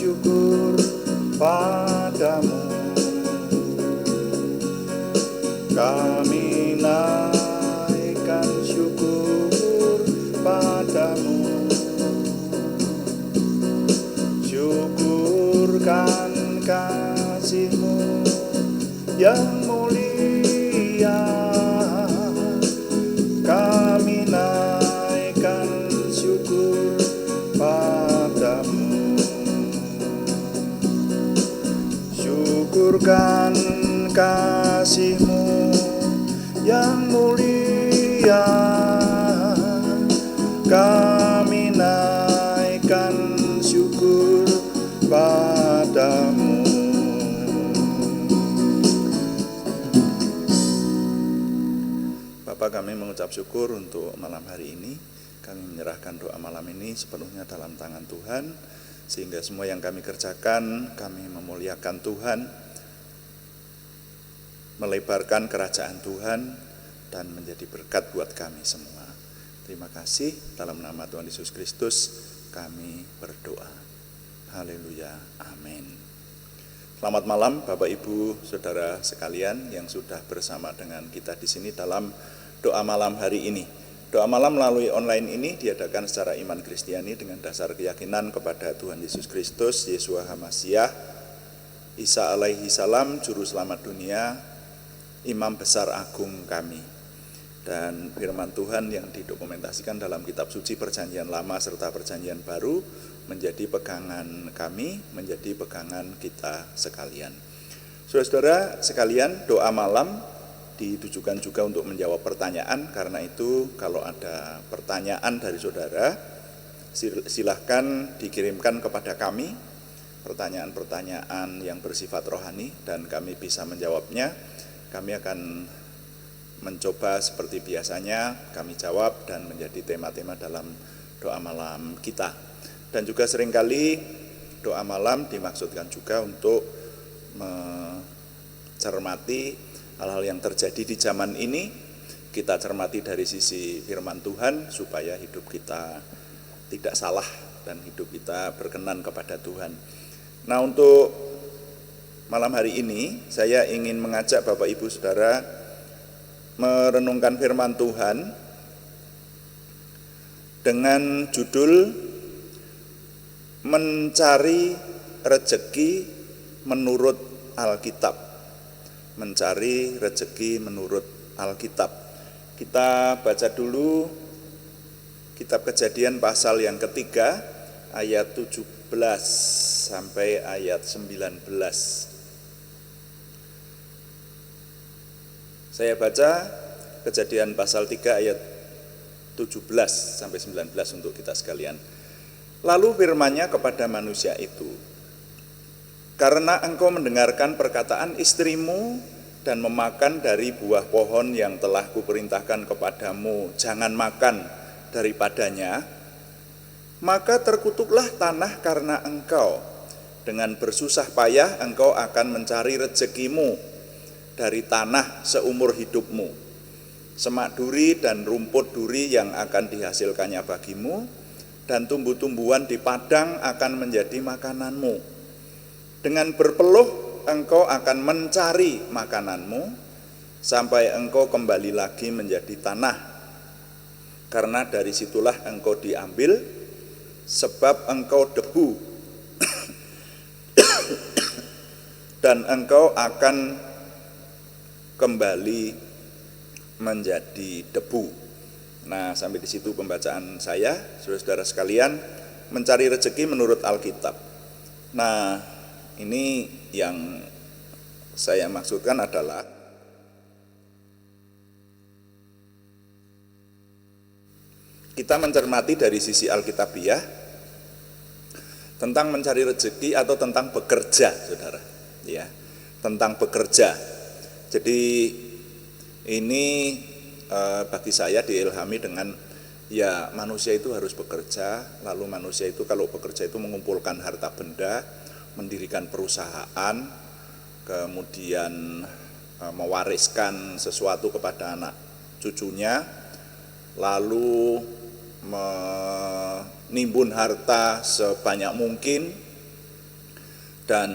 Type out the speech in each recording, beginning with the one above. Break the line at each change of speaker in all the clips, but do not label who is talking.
syukur padamu. Kami naikkan syukur padamu. Syukurkan kasih-Mu yang mulia. Kami naikkan syukur padamu. Syukurkan kasih-Mu yang mulia. Kami naikkan syukur padamu. Bapak, kami mengucap syukur untuk malam hari ini. Kami menyerahkan doa malam ini sepenuhnya dalam tangan Tuhan, sehingga semua yang kami kerjakan, kami memuliakan Tuhan, melebarkan kerajaan Tuhan, dan menjadi berkat buat kami semua. Terima kasih, dalam nama Tuhan Yesus Kristus kami berdoa. Haleluya, amin. Selamat malam Bapak Ibu Saudara sekalian yang sudah bersama dengan kita di sini dalam doa malam hari ini. Doa malam melalui online ini diadakan secara iman Kristiani dengan dasar keyakinan kepada Tuhan Yesus Kristus, Yeshua HaMasyiah, Isa alaihi salam, Juru Selamat dunia, Imam Besar Agung kami. Dan firman Tuhan yang didokumentasikan dalam kitab suci Perjanjian Lama serta Perjanjian Baru menjadi pegangan kami, menjadi pegangan kita sekalian. Saudara-saudara sekalian, doa malam ditujukan juga untuk menjawab pertanyaan. Karena itu kalau ada pertanyaan dari saudara, silahkan dikirimkan kepada kami, pertanyaan-pertanyaan yang bersifat rohani, dan kami bisa menjawabnya. Kami akan mencoba seperti biasanya kami jawab dan menjadi tema-tema dalam doa malam kita. Dan juga seringkali doa malam dimaksudkan juga untuk mencermati hal-hal yang terjadi di zaman ini. Kita cermati dari sisi firman Tuhan supaya hidup kita tidak salah dan hidup kita berkenan kepada Tuhan. Nah, untuk malam hari ini saya ingin mengajak Bapak Ibu Saudara merenungkan firman Tuhan dengan judul Mencari Rezeki Menurut Alkitab. Mencari rezeki menurut Alkitab. Kita baca dulu kitab Kejadian pasal yang ketiga ayat 17 sampai ayat 19. Saya baca Kejadian pasal 3 ayat 17 sampai 19 untuk kita sekalian. Lalu firman-Nya kepada manusia itu, karena engkau mendengarkan perkataan istrimu dan memakan dari buah pohon yang telah kuperintahkan kepadamu, jangan makan daripadanya, maka terkutuklah tanah karena engkau. Dengan bersusah payah engkau akan mencari rezekimu dari tanah seumur hidupmu. Semak duri dan rumput duri yang akan dihasilkannya bagimu, dan tumbuh-tumbuhan di padang akan menjadi makananmu. Dengan berpeluh engkau akan mencari makananmu, sampai engkau kembali lagi menjadi tanah. Karena dari situlah engkau diambil, sebab engkau debu, dan engkau akan kembali menjadi debu. Nah, sampai di situ pembacaan saya, saudara-saudara sekalian, mencari rezeki menurut Alkitab. Nah, ini yang saya maksudkan adalah kita mencermati dari sisi Alkitabiah tentang mencari rezeki atau tentang bekerja, saudara. Ya, tentang bekerja. Jadi ini bagi saya diilhami dengan ya manusia itu harus bekerja, lalu manusia itu kalau bekerja itu mengumpulkan harta benda, mendirikan perusahaan, kemudian mewariskan sesuatu kepada anak cucunya, lalu menimbun harta sebanyak mungkin, dan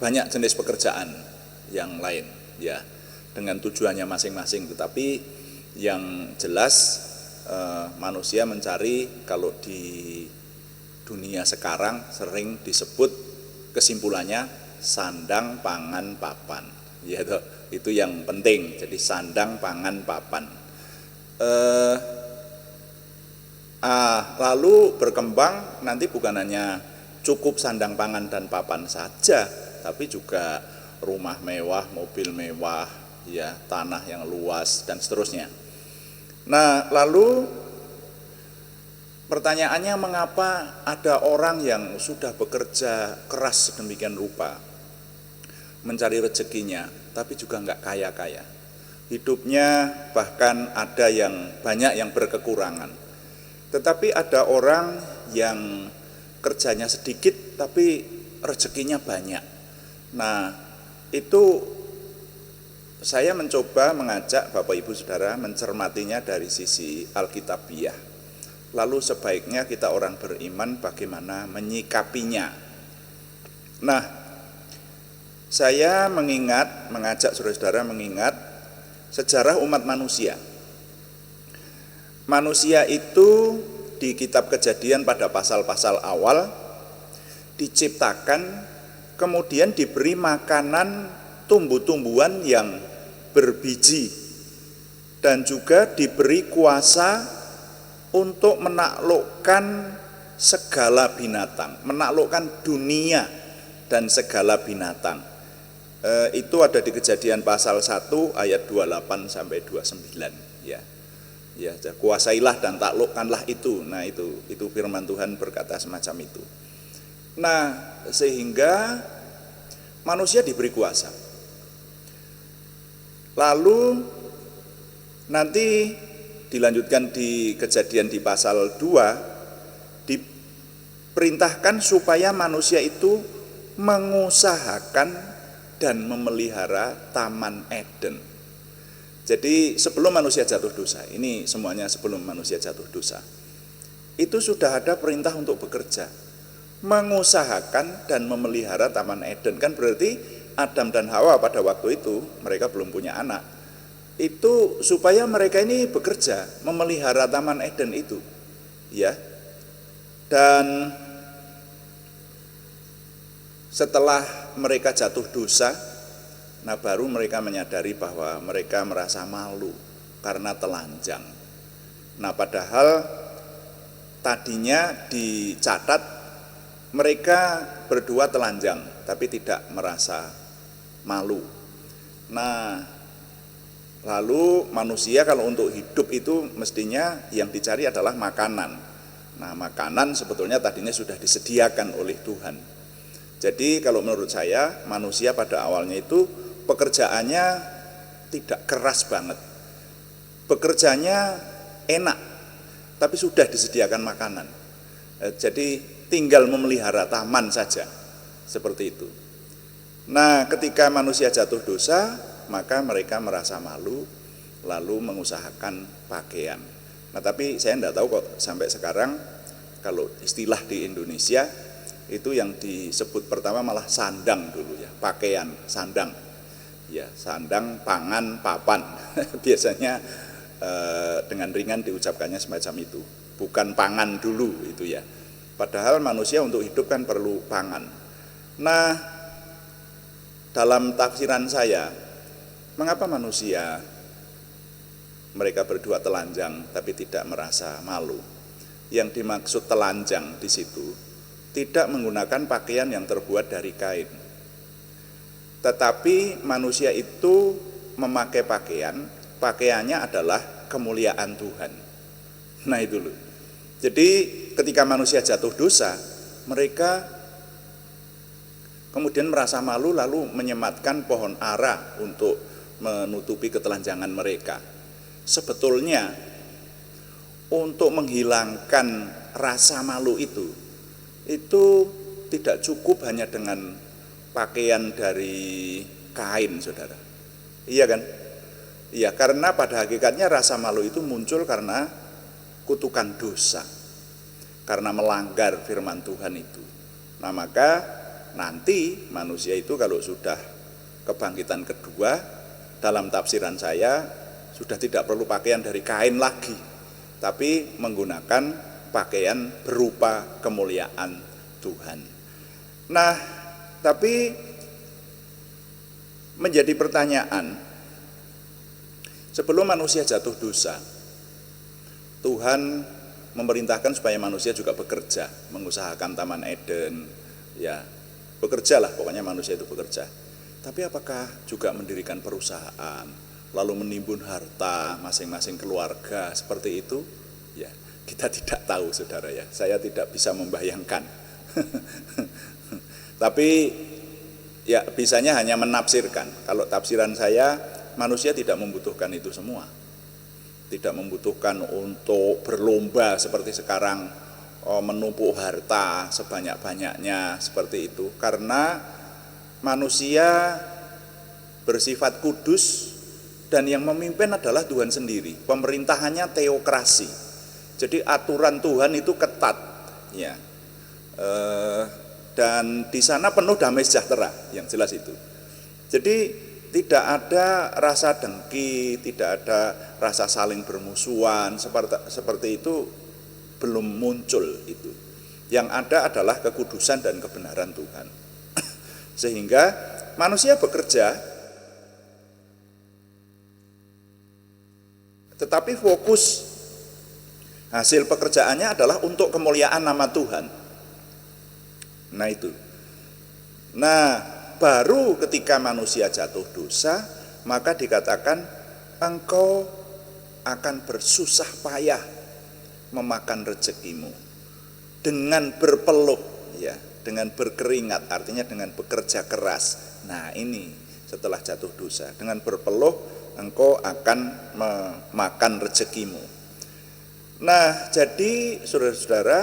banyak jenis pekerjaan yang lain ya, dengan tujuannya masing-masing. Tetapi yang jelas manusia mencari, kalau di dunia sekarang sering disebut kesimpulannya sandang, pangan, papan. Ya, itu yang penting. Jadi sandang, pangan, papan. Lalu berkembang nanti bukan hanya cukup sandang, pangan, dan papan saja, tapi juga rumah mewah, mobil mewah, ya, tanah yang luas, dan seterusnya. Nah, lalu pertanyaannya, mengapa ada orang yang sudah bekerja keras sedemikian rupa mencari rezekinya, tapi juga enggak kaya-kaya. Hidupnya bahkan ada yang banyak yang berkekurangan. Tetapi ada orang yang kerjanya sedikit tapi rezekinya banyak. Nah, itu saya mencoba mengajak Bapak Ibu Saudara mencermatinya dari sisi Alkitabiah. Lalu sebaiknya kita orang beriman bagaimana menyikapinya. Nah, saya mengajak saudara-saudara mengingat sejarah umat manusia. Manusia itu di kitab Kejadian pada pasal-pasal awal diciptakan, kemudian diberi makanan tumbuh-tumbuhan yang berbiji, dan juga diberi kuasa untuk menaklukkan segala binatang, menaklukkan dunia dan segala binatang. Itu ada di Kejadian pasal 1 ayat 28 sampai 29 ya. Ya, kuasailah dan taklukkanlah itu. Nah, itu firman Tuhan berkata semacam itu. Nah, sehingga manusia diberi kuasa. Lalu nanti dilanjutkan di Kejadian di pasal 2, diperintahkan supaya manusia itu mengusahakan dan memelihara Taman Eden. Jadi sebelum manusia jatuh dosa, ini semuanya sebelum manusia jatuh dosa, itu sudah ada perintah untuk bekerja, mengusahakan dan memelihara Taman Eden. Kan berarti Adam dan Hawa pada waktu itu mereka belum punya anak. Itu supaya mereka ini bekerja memelihara Taman Eden itu, ya. Dan setelah mereka jatuh dosa, nah baru mereka menyadari bahwa mereka merasa malu karena telanjang. Nah, padahal tadinya dicatat mereka berdua telanjang tapi tidak merasa malu. Nah, lalu manusia kalau untuk hidup itu mestinya yang dicari adalah makanan. Nah, makanan sebetulnya tadinya sudah disediakan oleh Tuhan. Jadi kalau menurut saya manusia pada awalnya itu pekerjaannya tidak keras banget, bekerjanya enak, tapi sudah disediakan makanan. Jadi tinggal memelihara taman saja, seperti itu. Nah, ketika manusia jatuh dosa, maka mereka merasa malu, lalu mengusahakan pakaian. Nah, tapi saya tidak tahu kok sampai sekarang kalau istilah di Indonesia itu yang disebut pertama malah sandang dulu ya, pakaian, sandang. Ya, sandang, pangan, papan. Biasanya dengan ringan diucapkannya semacam itu. Bukan pangan dulu itu ya. Padahal manusia untuk hidup kan perlu pangan. Nah, dalam tafsiran saya, mengapa manusia mereka berdua telanjang tapi tidak merasa malu? Yang dimaksud telanjang di situ tidak menggunakan pakaian yang terbuat dari kain. Tetapi manusia itu memakai pakaiannya adalah kemuliaan Tuhan. Nah, itu loh. Jadi ketika manusia jatuh dosa, mereka kemudian merasa malu lalu menyematkan pohon ara untuk menutupi ketelanjangan mereka. Sebetulnya untuk menghilangkan rasa malu itu tidak cukup hanya dengan pakaian dari kain, saudara. Iya kan? Iya, karena pada hakikatnya rasa malu itu muncul karena kutukan dosa, karena melanggar firman Tuhan itu. Nah, maka nanti manusia itu kalau sudah kebangkitan kedua, dalam tafsiran saya sudah tidak perlu pakaian dari kain lagi, tapi menggunakan pakaian berupa kemuliaan Tuhan. Nah, tapi menjadi pertanyaan, sebelum manusia jatuh dosa, Tuhan memerintahkan supaya manusia juga bekerja, mengusahakan Taman Eden, ya bekerjalah, pokoknya manusia itu bekerja. Tapi apakah juga mendirikan perusahaan, lalu menimbun harta masing-masing keluarga seperti itu? Ya, kita tidak tahu, saudara ya. Saya tidak bisa membayangkan. Tapi ya bisanya hanya menafsirkan. Kalau tafsiran saya, manusia tidak membutuhkan itu semua. Tidak membutuhkan untuk berlomba seperti sekarang, menumpuk harta sebanyak-banyaknya seperti itu. Karena manusia bersifat kudus dan yang memimpin adalah Tuhan sendiri. Pemerintahannya teokrasi. Jadi aturan Tuhan itu ketat, ya. Dan di sana penuh damai sejahtera, yang jelas itu. Jadi tidak ada rasa dengki, tidak ada rasa saling bermusuhan, seperti itu belum muncul itu. Yang ada adalah kekudusan dan kebenaran Tuhan. Sehingga manusia bekerja, tetapi fokus hasil pekerjaannya adalah untuk kemuliaan nama Tuhan. Nah itu. Nah, baru ketika manusia jatuh dosa, maka dikatakan engkau akan bersusah payah memakan rezekimu dengan berpeluh, ya, dengan berkeringat, artinya dengan bekerja keras. Nah ini setelah jatuh dosa, dengan berpeluh engkau akan memakan rezekimu. Nah jadi saudara-saudara,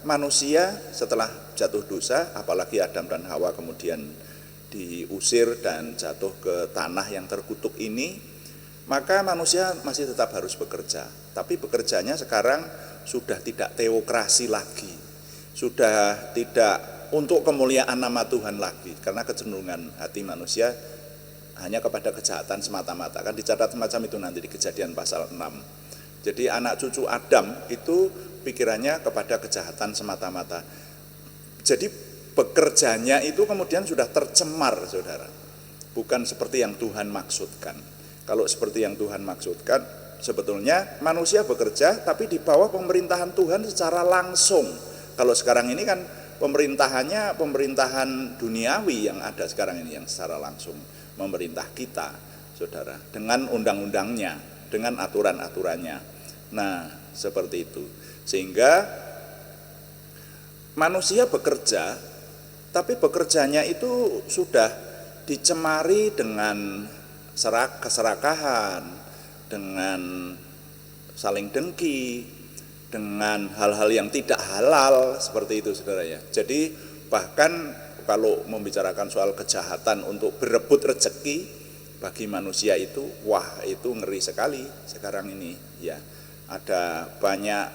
manusia setelah jatuh dosa, apalagi Adam dan Hawa kemudian diusir dan jatuh ke tanah yang terkutuk ini, maka manusia masih tetap harus bekerja. Tapi bekerjanya sekarang sudah tidak teokrasi lagi, sudah tidak untuk kemuliaan nama Tuhan lagi, karena kecenderungan hati manusia hanya kepada kejahatan semata-mata. Kan dicatat semacam itu nanti di Kejadian pasal 6. Jadi anak cucu Adam itu pikirannya kepada kejahatan semata-mata. Jadi bekerjanya itu kemudian sudah tercemar, saudara. Bukan seperti yang Tuhan maksudkan. Kalau seperti yang Tuhan maksudkan, sebetulnya manusia bekerja tapi di bawah pemerintahan Tuhan secara langsung. Kalau sekarang ini kan pemerintahannya pemerintahan duniawi yang ada sekarang ini, yang secara langsung memerintah kita, saudara, dengan undang-undangnya, dengan aturan-aturannya. Nah, seperti itu. Sehingga manusia bekerja, tapi bekerjanya itu sudah dicemari dengan keserakahan, dengan saling dengki, dengan hal-hal yang tidak halal, seperti itu, saudara ya. Jadi bahkan kalau membicarakan soal kejahatan untuk berebut rezeki bagi manusia itu, wah itu ngeri sekali sekarang ini, ya. Ada banyak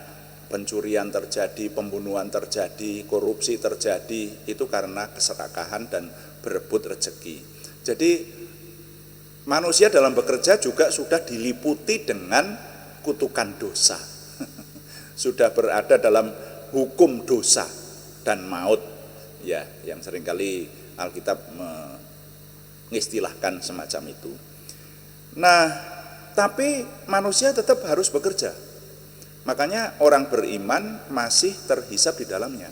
pencurian terjadi, pembunuhan terjadi, korupsi terjadi, itu karena keserakahan dan berebut rezeki. Jadi manusia dalam bekerja juga sudah diliputi dengan kutukan dosa. Sudah berada dalam hukum dosa dan maut, ya, yang seringkali Alkitab mengistilahkan semacam itu. Nah, tapi manusia tetap harus bekerja. Makanya orang beriman masih terhisap di dalamnya,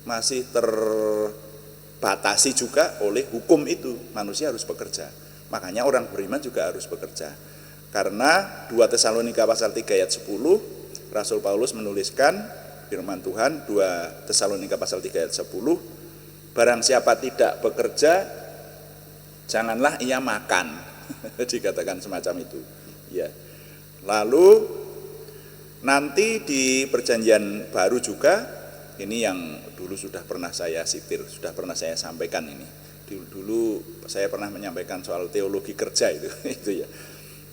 masih terbatasi juga oleh hukum itu. Manusia harus bekerja. Makanya orang beriman juga harus bekerja. Karena 2 Tesalonika pasal 3 ayat 10, Rasul Paulus menuliskan firman Tuhan, 2 Tesalonika pasal 3 ayat 10, barang siapa tidak bekerja, janganlah ia makan. Dikatakan semacam itu. Ya. Lalu nanti di perjanjian baru juga, ini yang dulu sudah pernah saya sitir, sudah pernah saya sampaikan ini. Dulu saya pernah menyampaikan soal teologi kerja itu, itu ya.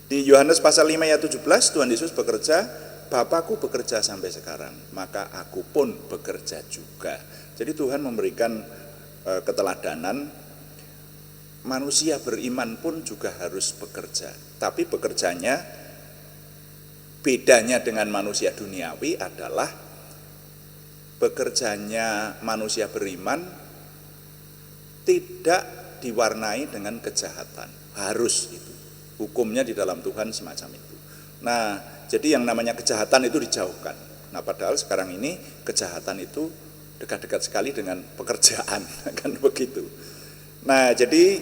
Di Yohanes pasal 5 ayat 17, Tuhan Yesus bekerja, Bapakku bekerja sampai sekarang, maka aku pun bekerja juga. Jadi Tuhan memberikan keteladanan, manusia beriman pun juga harus bekerja. Tapi bekerjanya, bedanya dengan manusia duniawi adalah bekerjanya manusia beriman tidak diwarnai dengan kejahatan. Harus itu. Hukumnya di dalam Tuhan semacam itu. Nah, jadi yang namanya kejahatan itu dijauhkan. Nah, padahal sekarang ini kejahatan itu dekat-dekat sekali dengan pekerjaan, kan begitu. Nah, jadi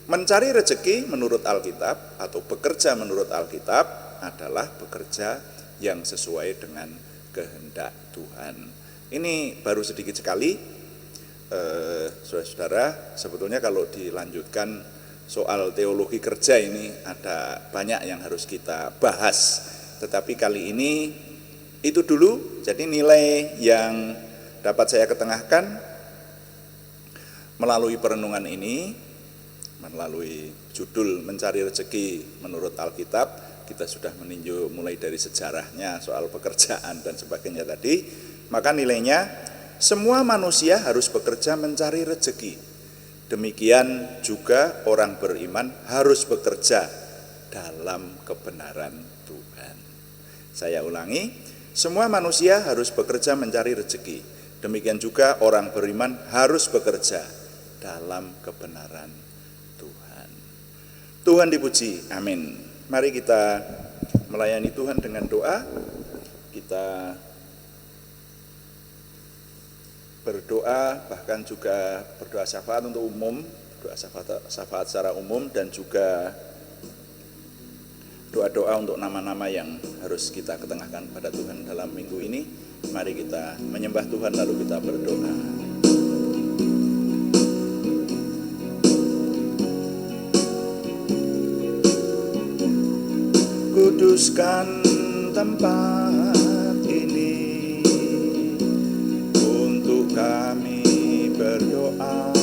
mencari rezeki menurut Alkitab atau bekerja menurut Alkitab adalah bekerja yang sesuai dengan kehendak Tuhan. Ini baru sedikit sekali, saudara-saudara. Sebetulnya kalau dilanjutkan soal teologi kerja ini ada banyak yang harus kita bahas. Tetapi kali ini itu dulu. Jadi nilai yang dapat saya ketengahkan melalui perenungan ini, melalui judul mencari rezeki menurut Alkitab, kita sudah meninjau mulai dari sejarahnya soal pekerjaan dan sebagainya tadi. Maka nilainya, semua manusia harus bekerja mencari rezeki. Demikian juga orang beriman harus bekerja dalam kebenaran Tuhan. Saya ulangi, semua manusia harus bekerja mencari rezeki. Demikian juga orang beriman harus bekerja dalam kebenaran Tuhan. Tuhan dipuji, amin. Mari kita melayani Tuhan dengan doa. Kita berdoa, bahkan juga berdoa syafaat untuk umum, doa syafaat secara umum, dan juga doa-doa untuk nama-nama yang harus kita ketengahkan pada Tuhan dalam minggu ini. Mari kita menyembah Tuhan lalu kita berdoa. Kuduskan tempat ini untuk kami berdoa.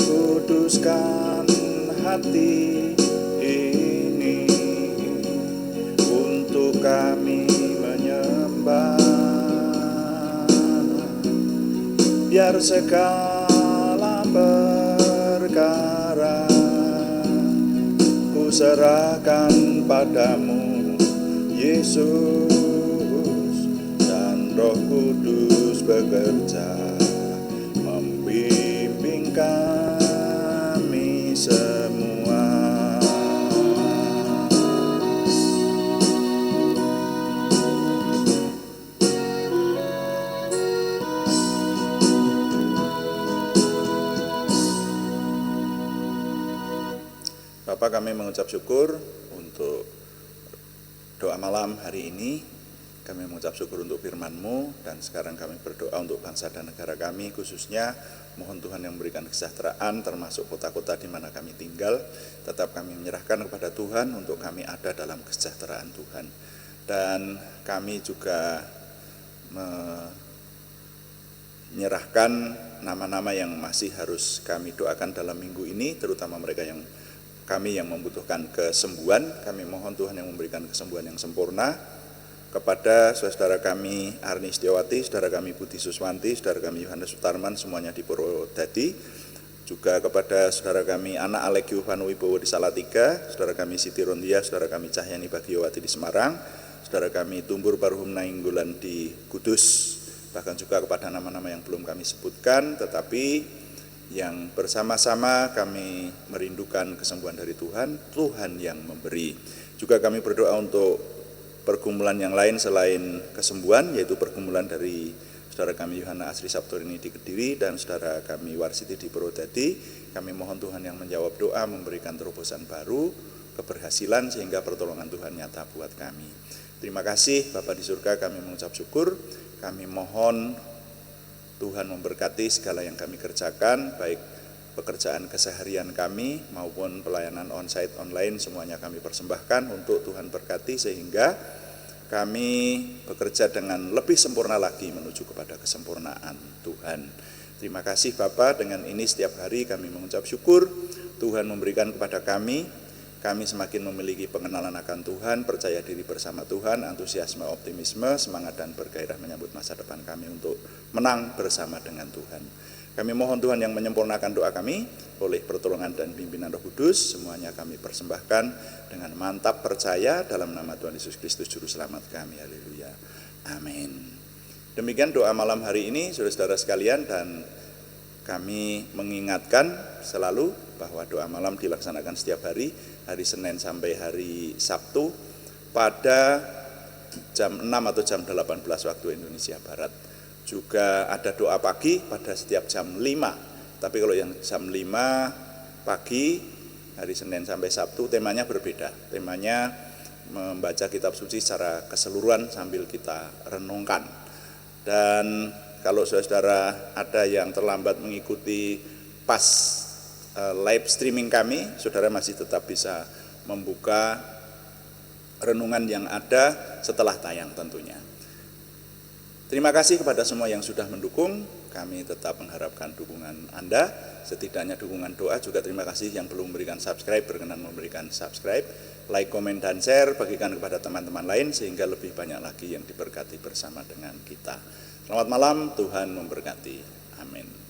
Kuduskan hati ini untuk kami menyembah. Biar segala perkara ku serahkan padamu, Yesus, dan Roh Kudus bekerja membimbing kami semua. Bapak, kami mengucap syukur untuk doa malam hari ini. Kami mengucap syukur untuk firman-Mu, dan sekarang kami berdoa untuk bangsa dan negara kami, khususnya mohon Tuhan yang memberikan kesejahteraan termasuk kota-kota di mana kami tinggal. Tetap kami menyerahkan kepada Tuhan untuk kami ada dalam kesejahteraan Tuhan. Dan kami juga menyerahkan nama-nama yang masih harus kami doakan dalam minggu ini, terutama mereka yang membutuhkan kesembuhan. Kami mohon Tuhan yang memberikan kesembuhan yang sempurna kepada saudara kami Arni Setiawati, saudara kami Budi Suswanti, saudara kami Yohanes Sutarman, semuanya di Purwodadi, juga kepada saudara kami Anak Alekyu Vanuwibowo di Salatiga, saudara kami Siti Rondia, saudara kami Cahyani Bagiowati di Semarang, saudara kami Tumbur Baruhum Nainggolan di Kudus, bahkan juga kepada nama-nama yang belum kami sebutkan, tetapi yang bersama-sama kami merindukan kesembuhan dari Tuhan, Tuhan yang memberi. Juga kami berdoa untuk pergumulan yang lain selain kesembuhan, yaitu pergumulan dari saudara kami Yohana Asri Sabtorini di Kediri dan saudara kami Warsiti di Purwodadi. Kami mohon Tuhan yang menjawab doa, memberikan terobosan baru, keberhasilan, sehingga pertolongan Tuhan nyata buat kami. Terima kasih Bapa di surga, kami mengucap syukur. Kami mohon Tuhan memberkati segala yang kami kerjakan, baik pekerjaan keseharian kami maupun pelayanan onsite online, semuanya kami persembahkan untuk Tuhan berkati sehingga kami bekerja dengan lebih sempurna lagi menuju kepada kesempurnaan Tuhan. Terima kasih Bapa, dengan ini setiap hari kami mengucap syukur Tuhan memberikan kepada kami kami semakin memiliki pengenalan akan Tuhan, percaya diri bersama Tuhan, antusiasme, optimisme, semangat dan bergairah menyambut masa depan kami untuk menang bersama dengan Tuhan. Kami mohon Tuhan yang menyempurnakan doa kami oleh pertolongan dan pimpinan Roh Kudus, semuanya kami persembahkan dengan mantap percaya dalam nama Tuhan Yesus Kristus Juru Selamat kami. Haleluya. Amin. Demikian doa malam hari ini, saudara-saudara sekalian, dan kami mengingatkan selalu bahwa doa malam dilaksanakan setiap hari Senin sampai hari Sabtu pada jam 6 atau jam 18 waktu Indonesia Barat. Juga ada doa pagi pada setiap jam 5. Tapi kalau yang jam 5 pagi hari Senin sampai Sabtu temanya berbeda. Temanya membaca kitab suci secara keseluruhan sambil kita renungkan. Dan kalau saudara ada yang terlambat mengikuti pas live streaming kami, saudara masih tetap bisa membuka renungan yang ada setelah tayang tentunya. Terima kasih kepada semua yang sudah mendukung. Kami tetap mengharapkan dukungan Anda, setidaknya dukungan doa. Juga terima kasih yang belum memberikan subscribe, berkenan memberikan subscribe, like, komen, dan share, bagikan kepada teman-teman lain sehingga lebih banyak lagi yang diberkati bersama dengan kita. Selamat malam, Tuhan memberkati. Amin.